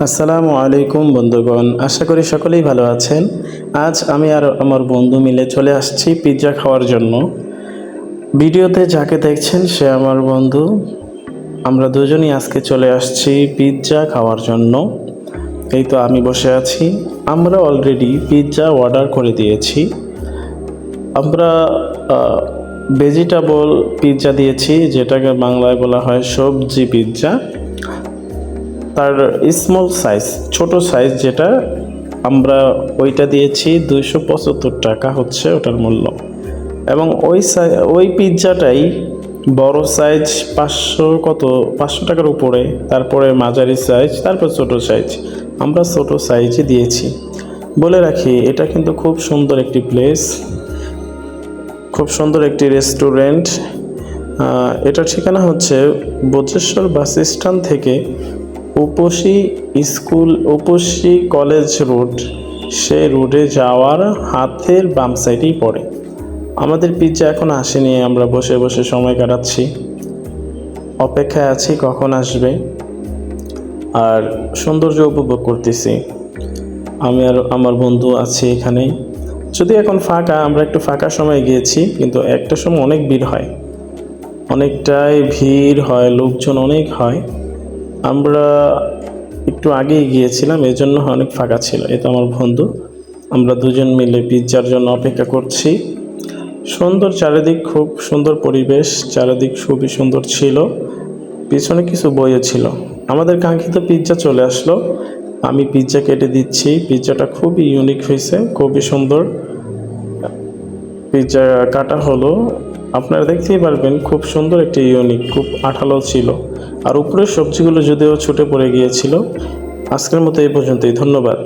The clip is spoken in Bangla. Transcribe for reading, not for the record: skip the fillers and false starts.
আসসালামু আলাইকুম বন্ধুগণ, আশা করি সকলেই ভালো আছেন। আজ আমি আর আমার বন্ধু মিলে চলে আসছি পিৎজা খাওয়ার জন্য। ভিডিওতে যাকে দেখছেন সে আমার বন্ধু। আমরা দুজনই আজকে চলে আসছি পিৎজা খাওয়ার জন্য। এই তো আমি বসে আছি। আমরা অলরেডি পিৎজা অর্ডার করে দিয়েছি। আমরা ভেজিটেবল পিৎজা দিয়েছি, যেটাকে বাংলায় বলা হয় সবজি পিৎজা। তার স্মল সাইজ, ছোট সাইজ যেটা, আমরা ওইটা দিয়েছি 275 টাকা হচ্ছে ওটার মূল্য। এবং ওই পিৎজাটাই বড় সাইজ 500 টাকার উপরে, তারপরে মাঝারি সাইজ, তারপর ছোট সাইজ। আমরা ছোট সাইজই দিয়েছি। বলে রাখি, এটা কিন্তু খুব সুন্দর একটি প্লেস, খুব সুন্দর একটি রেস্টুরেন্ট। এটার ঠিকানা হচ্ছে বজ্রেশ্বর বাস স্ট্যান্ড থেকে উপসী কলেজ রোড, সেই রোডে যাওয়ার হাতের বাম সাইডেই পড়ে। আমাদের পিৎজা এখন আসেনি, আমরা বসে বসে সময় কাটাচ্ছি, অপেক্ষায় আছি কখন আসবে, আর সৌন্দর্য উপভোগ করতেছি। আমি আর আমার বন্ধু আছি এখানেই। যদি এখন ফাঁকা, আমরা একটু ফাঁকা সময় গিয়েছি, কিন্তু একটা সময় অনেক ভিড় হয়, অনেকটাই ভিড় হয়, লোকজন অনেক হয়। আমরা একটু আগেই গিয়েছিলাম, এই জন্য অনেক ফাঁকা ছিল। এই তো আমার বন্ধু, আমরা দুজন মিলে পিৎজার জন্য অপেক্ষা করছি। সুন্দর চারিদিক, খুব সুন্দর পরিবেশ, চারিদিক খুবই সুন্দর ছিল। পিছনে কিছু বইও ছিল। আমাদের কাঙ্ক্ষিত পিৎজা চলে আসলো। আমি পিৎজা কেটে দিচ্ছি। পিৎজাটা খুবই ইউনিক হয়েছে, খুবই সুন্দর পিৎজা কাটা হলো। আপনারা দেখতেই পারবেন, খুব সুন্দর একটি ইউনিক, খুব আঠালো ছিল। আর উপরের সবজিগুলো যদিও ছুটে পড়ে গিয়েছিল। আজকের মতো এই পর্যন্তই, ধন্যবাদ।